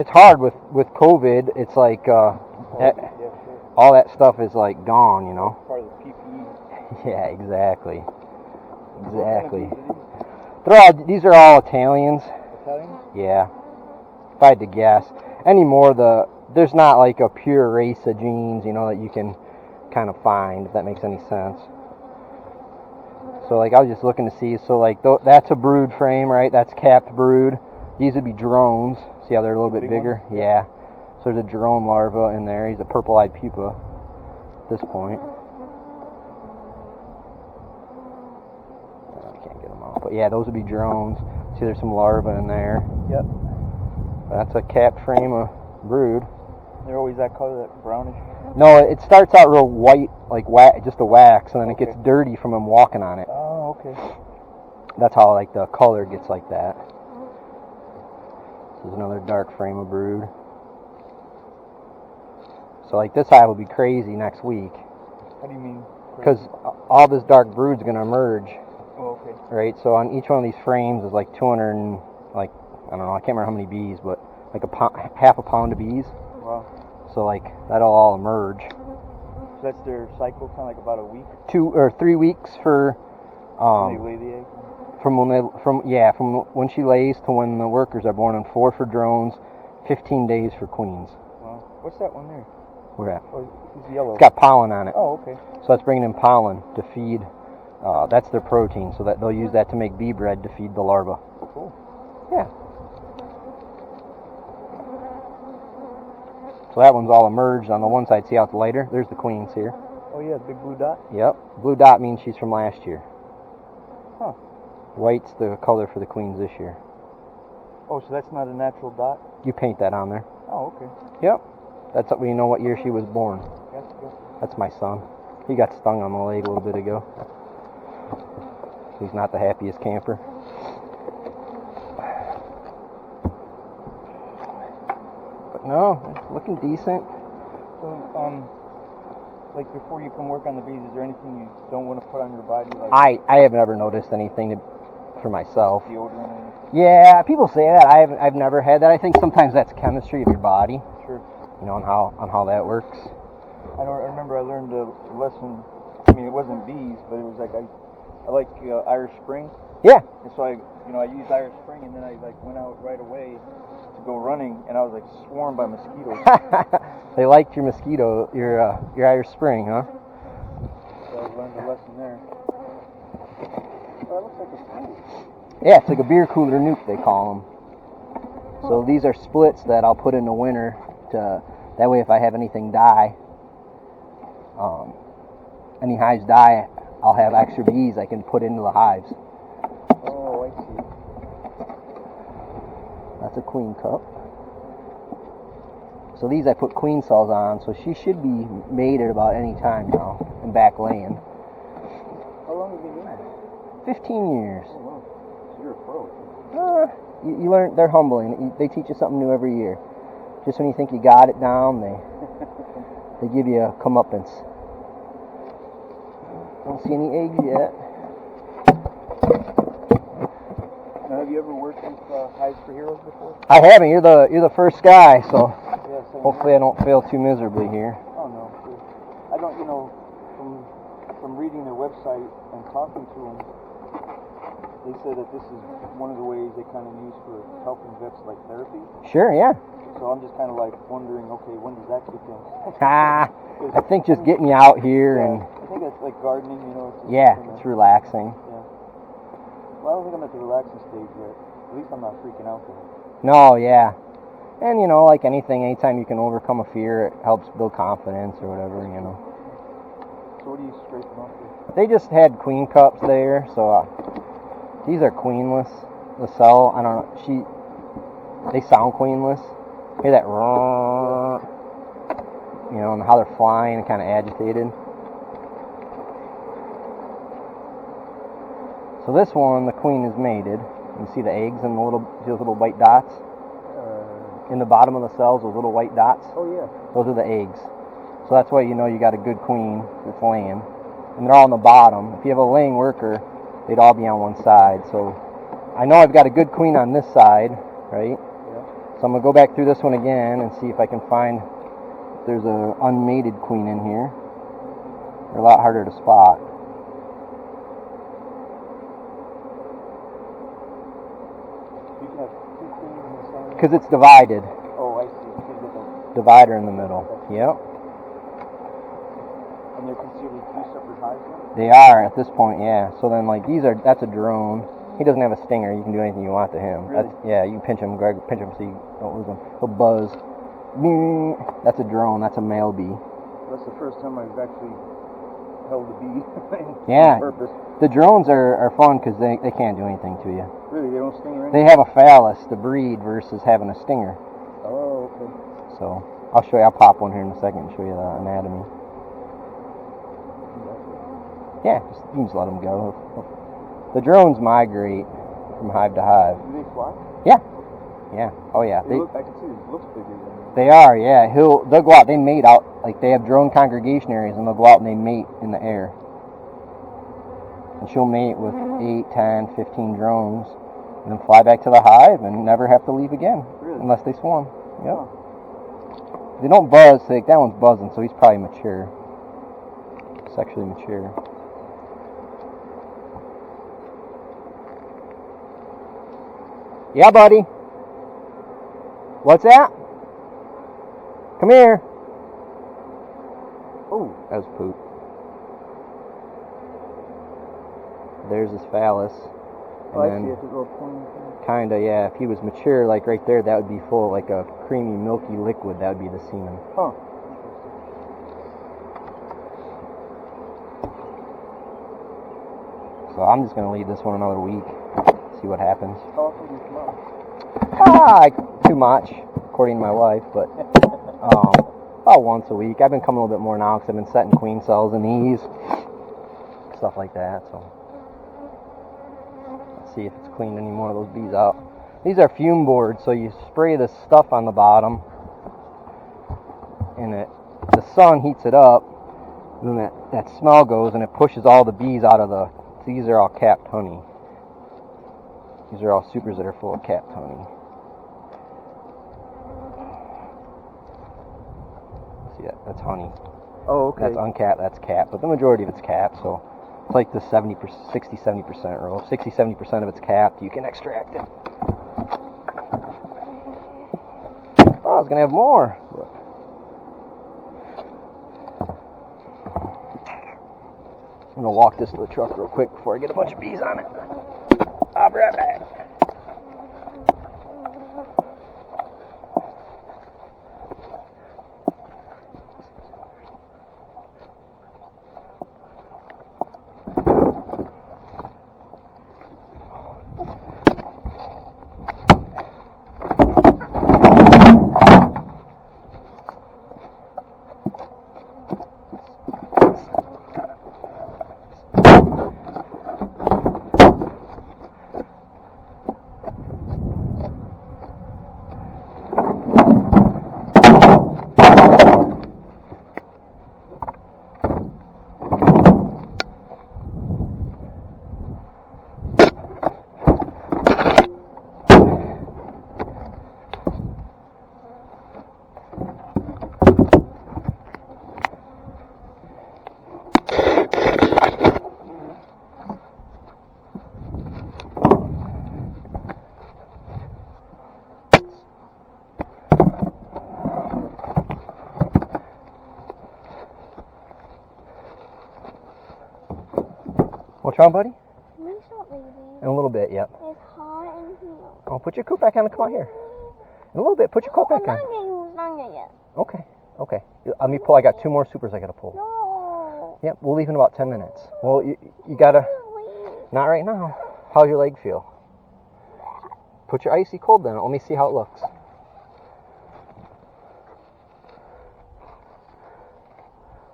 it's hard with COVID. It's like all that stuff is like gone, you know. Part of the PPE. Yeah, exactly. Exactly. These are all Italians. Italians? Yeah. If I had to guess. Anymore, there's not like a pure race of genes, you know, that you can kind of find, if that makes any sense. So like I was just looking to see, so like that's a brood frame, right? That's capped brood. These would be drones. See how they're a little bit bigger? Ones? Yeah. So there's a drone larva in there. He's a purple-eyed pupa at this point. I can't get them out. But yeah, those would be drones. See, there's some larvae in there. Yep. That's a capped frame of brood. They're always that color, that brownish? No, it starts out real white, like just a wax, and then it gets dirty from them walking on it. Oh, okay. That's how like the color gets like that. This is another dark frame of brood. So like this hive will be crazy next week. How do you mean? Because all this dark brood is going to emerge. Oh, okay. Right. So on each one of these frames is like 200 and like I don't know. I can't remember how many bees, but like half a pound of bees. Wow. So like that'll all emerge. So that's their cycle, kind of like about a week. 2 or 3 weeks for. When they lay the egg. From when she lays to when the workers are born, and 4 for drones, 15 days for queens. Wow. What's that one there? Where at? Oh, it's yellow. It's got pollen on it. Oh, okay. So that's bringing in pollen to feed. That's their protein, so that they'll use that to make bee bread to feed the larva. Cool. Yeah. So that one's all emerged on the one side. See how it's lighter? There's the queens here. Oh yeah, the big blue dot? Yep. Blue dot means she's from last year. Huh. White's the color for the queens this year. Oh, so that's not a natural dot? You paint that on there. Oh, okay. Yep. That's we know what year she was born. Gotcha. That's my son. He got stung on the leg a little bit ago. He's not the happiest camper. But no, it's looking decent. So, like before you come work on the bees, is there anything you don't want to put on your body? Like I have never noticed anything for myself. Deodorant or anything? Yeah, people say that. I've never had that. I think sometimes that's chemistry of your body. Sure. You know, on how that works. I remember I learned a lesson. I mean, it wasn't bees, but it was like I like Irish Spring. Yeah. And so I used Irish Spring, and then I like went out right away to go running, and I was like swarmed by mosquitoes. They liked your mosquito, your Irish Spring, huh? So I learned a lesson there. Oh, that looks like a spoon. Yeah, it's like a beer cooler nuke, they call them. So these are splits that I'll put in the winter to that way if I have anything die, any hives die, I'll have extra bees I can put into the hives. Oh, I see. That's a queen cup. So these I put queen cells on, so she should be mated about any time now and back laying. How long have you been doing this? 15 years. Oh, wow. So you're a pro. You learn, they're humbling. They teach you something new every year. Just when you think you got it down, they give you a comeuppance. Don't see any eggs yet. Now, have you ever worked with Hives for Heroes before? I haven't. You're the first guy, so Yeah, hopefully I don't fail too miserably here. Oh no, sure. I don't. From reading their website and talking to them, they said that this is one of the ways they kind of use for helping vets like therapy. Sure, yeah. So I'm just kind of like wondering, okay, when does that kick in? I think just getting you out here and I think it's like gardening, you know. It's relaxing. Yeah. Well, I don't think I'm at the relaxing stage yet. At least I'm not freaking out though. No, yeah. And like anything, anytime you can overcome a fear, it helps build confidence or whatever, So what do you scrape them off with? They just had queen cups there, so these are queenless. The cell, I don't know, they sound queenless. Hear that roar, and how they're flying and kind of agitated. So this one, the queen is mated. You see the eggs and those little white dots? In the bottom of the cells, those little white dots? Oh yeah. Those are the eggs. So that's why you know you got a good queen that's laying. And they're all on the bottom. If you have a laying worker, they'd all be on one side. So I know I've got a good queen on this side, right? Yeah. So I'm going to go back through this one again and see if I can find if there's an unmated queen in here. They're a lot harder to spot. You can have two queens in the same. Because it's divided. Oh, I see. You can get the Divider in the middle. Yep. And they're considered two separate hives now? They are at this point, yeah. So then, like, that's a drone. He doesn't have a stinger. You can do anything you want to him. Really? Yeah, you can pinch him, Greg, pinch him so you don't lose him. He'll buzz. That's a drone. That's a male bee. That's the first time I've actually held a bee Yeah. on purpose. The drones are fun because they can't do anything to you. Really? They don't sting or anything? They have a phallus to breed versus having a stinger. Oh, okay. So I'll show you. I'll pop one here in a second and show you the anatomy. Yeah, you can just let them go. The drones migrate from hive to hive. Do they fly? Yeah. Yeah. Oh yeah. I can see it looks bigger than They are. Yeah. They'll go out. They mate out. Like they have drone congregation areas, and they'll go out and they mate in the air. And she'll mate with 8, 10, 15 drones, and then fly back to the hive and never have to leave again, Really? unless they swarm. Yep. Huh. They don't buzz. So like, that one's buzzing, so he's probably mature, sexually mature. Yeah, buddy. What's that? Come here. Oh, that was poop. There's his phallus. Oh, I And see then, it. The little pointy thing. kinda, yeah, if he was mature, like right there, that would be full of like a creamy, milky liquid. That would be the semen. Huh. So I'm just gonna leave this one another week, see what happens. How often do you come out? Too much, according to my wife, but about once a week. I've been coming a little bit more now because I've been setting queen cells in these, stuff like that. So let's see if it's cleaned any more of those bees out. These are fume boards, so you spray this stuff on the bottom, and the sun heats it up, and then that smell goes, and it pushes all the bees out of the. These are all capped honey. These are all supers that are full of capped honey. See that? That's honey. Oh, okay. That's uncapped, that's capped, but the majority of it's capped, so it's like the 60-70% rule. 60-70% of it's capped, you can extract it. Oh, I was gonna have more. I'm gonna walk this to the truck real quick before I get a bunch of bees on it. I'll be right back. What's wrong, buddy? Please not leaving. In a little bit, yep. It's hot in here. Oh, put your coat back on and come out here. In a little bit, put your coat back on. I'm not getting yet. Okay, okay. Let me pull. I got 2 more supers I gotta pull. No. Yep, we'll leave in about 10 minutes. Well, you gotta. Please. Not right now. How's your leg feel? Put your icy cold in it. Let me see how it looks.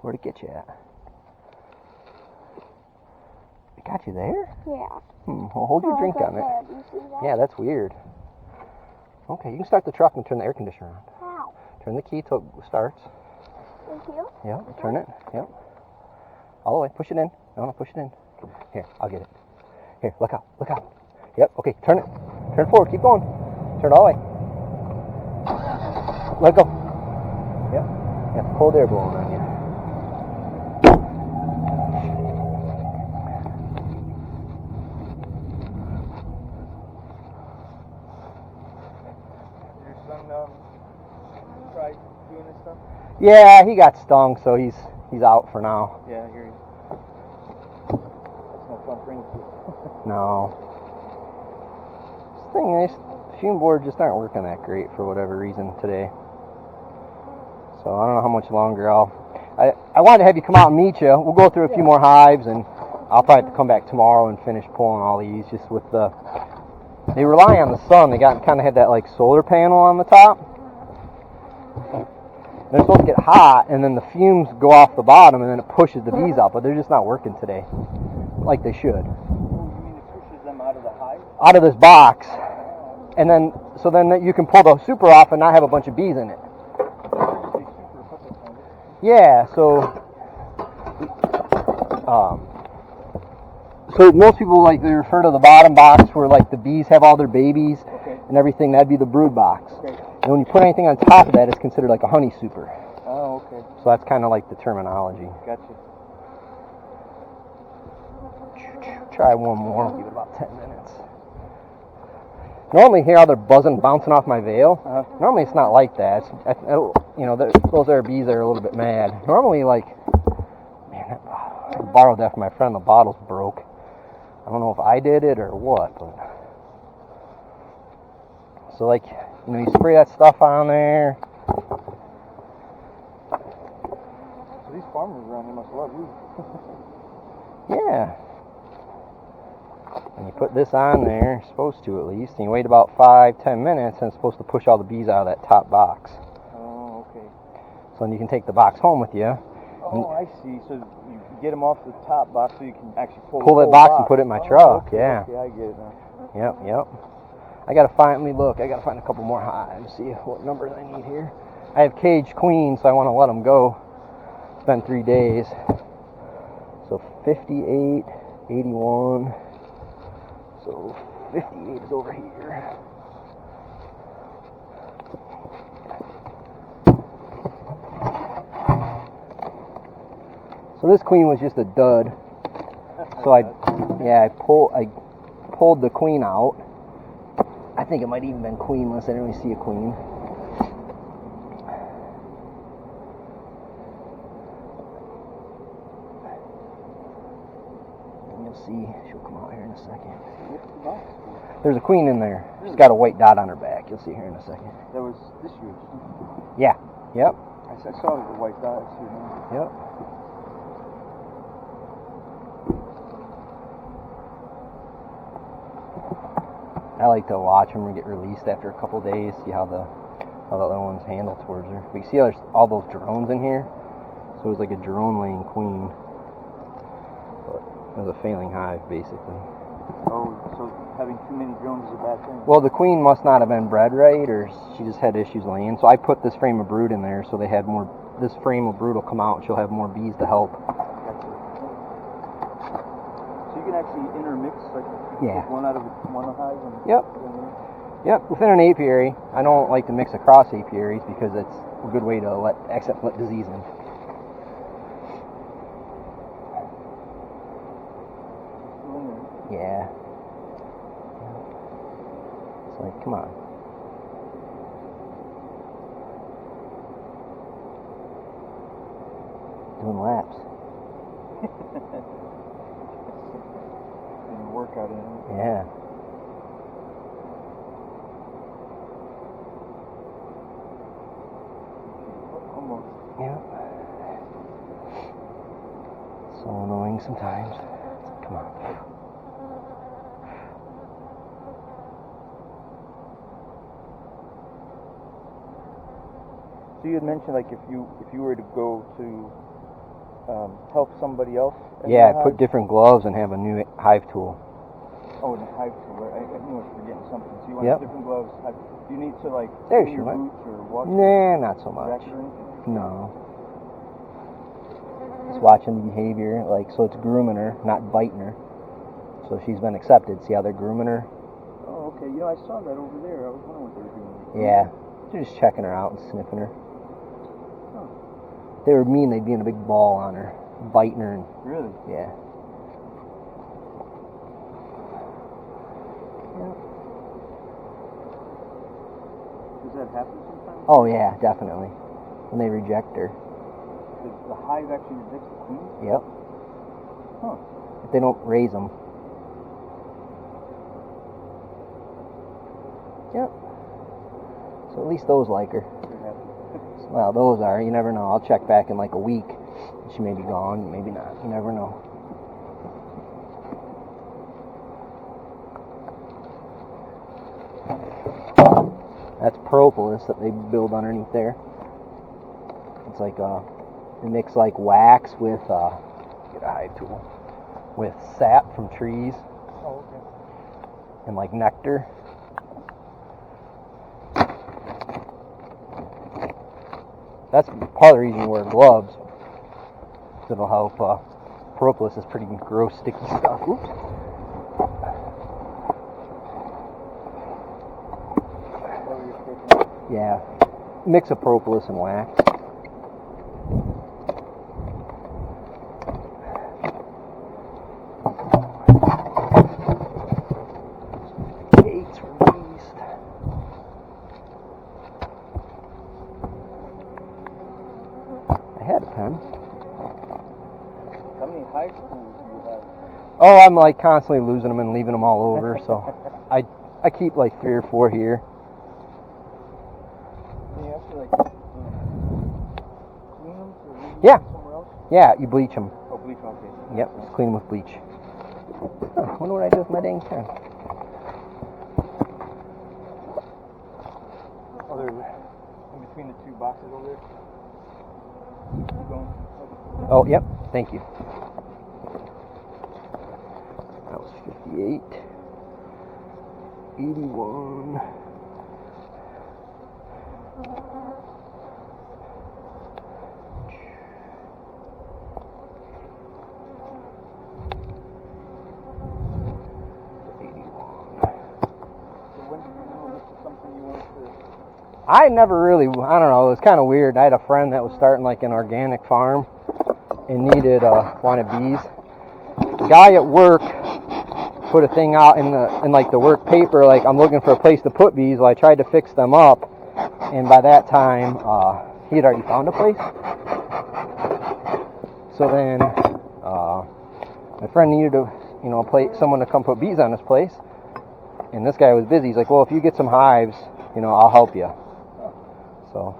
Where'd it get you at? It got you there? Yeah. Well, hold your drink on it. There. Do you see that? Yeah, that's weird. Okay, you can start the truck and turn the air conditioner on. How? Turn the key till it starts. In here? Yep, turn it. Yep. All the way. Push it in. No, push it in. Here, I'll get it. Here, look out. Look out. Yep, okay, turn it. Turn forward. Keep going. Turn it all the way. Let go. Yep. Yeah, cold air blowing on you. Your son tried doing this stuff? Yeah, he got stung, so he's out for now. Yeah, I hear you. That's no fun for any kid. No. This thing is, fume boards just aren't working that great for whatever reason today. So I don't know how much longer I wanted to have you come out and meet you. We'll go through a few more hives, and I'll probably have to come back tomorrow and finish pulling all these. Just with they rely on the sun. They kind of had that like solar panel on the top. They're supposed to get hot, and then the fumes go off the bottom, and then it pushes the bees out. But they're just not working today, like they should. Oh, you mean it pushes them out of the hive? Out of this box, and then you can pull the super off and not have a bunch of bees in it. Yeah, so most people like they refer to the bottom box where like the bees have all their babies and everything. That'd be the brood box. Okay. And when you put anything on top of that, it's considered like a honey super. Oh, okay. So that's kind of like the terminology. Gotcha. Try one more. We'll give it about 10 minutes. Normally, hear how they're buzzing, bouncing off my veil. Normally, it's not like that. Those are bees that are a little bit mad. Normally, like, man, I borrowed that from my friend. The bottle's broke. I don't know if I did it or what, but so like, you spray that stuff on there. So these farmers around here must love you. Yeah. And you put this on there, supposed to at least, and you wait about 5-10 minutes, and it's supposed to push all the bees out of that top box. Oh, okay. So then you can take the box home with you. Oh, I see. So you get them off the top box so you can actually pull that box and put it in my truck. Okay, yeah. Okay, I get it now. Yep. I gotta find a couple more hives, see what numbers I need here. I have caged queens, so I want to let them go. It's been 3 days. So 58, 81. So 58 is over here. So this queen was just a dud. So I pulled the queen out. I think it might even been queenless. I didn't really see a queen. And you'll see she'll come out here in a second. There's a queen in there. She's got a white dot on her back. You'll see here in a second. That was this year. Yeah. Yep. I saw the white dot. Yep. I like to watch them get released after a couple days, see how the other ones handle towards her. But you see there's all those drones in here? So it was like a drone laying queen. But it was a failing hive, basically. Oh, so having too many drones is a bad thing? Well, the queen must not have been bred right, or she just had issues laying. So I put this frame of brood in there so they had more. This frame of brood will come out and she'll have more bees to help. So you can actually intermix, like, Yeah. one out of one hive? And Yep. Yep, within an apiary. I don't like to mix across apiaries because it's a good way to let disease in. Yeah. It's like, come on. Doing laps. Getting a workout in it. Yeah. Almost. Yeah. So annoying sometimes. Come on. So you had mentioned, like, if you were to go to help somebody else. Yeah, I put different gloves and have a new hive tool. Oh, the hive tool. I knew I was forgetting something. So you want Yep. different gloves. Do you need to, like, There clean she your went. boots or wash Nah, not so your much. jacket or anything? No. Just watching the behavior, like, so it's grooming her, not biting her. So she's been accepted. See how they're grooming her? Oh, okay. I saw that over there. I was wondering what they were doing. Yeah. They're just checking her out and sniffing her. Huh. They were mean. They'd be in a big ball on her, biting her. And, Really? yeah. Does that happen sometimes? Oh yeah, definitely. When they reject her. The hive actually rejects the queen? Yep. Huh. If they don't raise them. Yep. So at least those like her. They're happy. Well, those are. You never know. I'll check back in like a week. She may be gone, maybe not. You never know. That's propolis that they build underneath there. It's like they mix like wax with get a hive tool with sap from trees Oh, okay. and like nectar. That's part of the reason you wear gloves. It'll help. Propolis is pretty gross, sticky stuff. Oops. Yeah, mix of propolis and wax. Gates released. I had a pen. How many hive tools do you have? Oh, I'm like constantly losing them and leaving them all over, so I keep like 3 or 4 here. Can you actually like clean them or leave them Yeah. somewhere else? Yeah, you bleach them. Oh, bleach, okay. Yep, just clean them with bleach. I wonder what I did with my dang pen. Oh, they're in between the 2 boxes over there. Keep going. Okay. Oh, yep, thank you. That was 58. 81. I never really, I don't know, it was kind of weird. I had a friend that was starting like an organic farm and needed, wanted bees. The guy at work put a thing out in like the work paper, like I'm looking for a place to put bees. Well, I tried to fix them up, and by that time, he had already found a place. So then, my friend needed someone to come put bees on his place, and this guy was busy. He's like, well, if you get some hives, I'll help you. So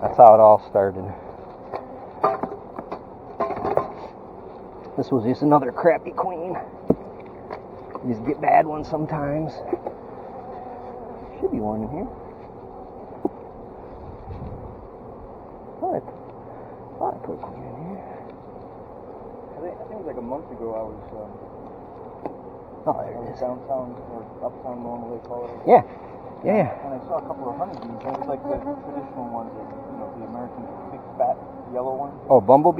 that's how it all started. This was just another crappy queen. You just get bad ones sometimes. Should be one in here. Thought I put a queen in here. I think it was like a month ago I was There it is. downtown or uptown, normally they call it. Yeah. Yeah. And I saw a couple of honeybees. It was like the traditional ones, the American big fat yellow ones. Oh, bumblebee?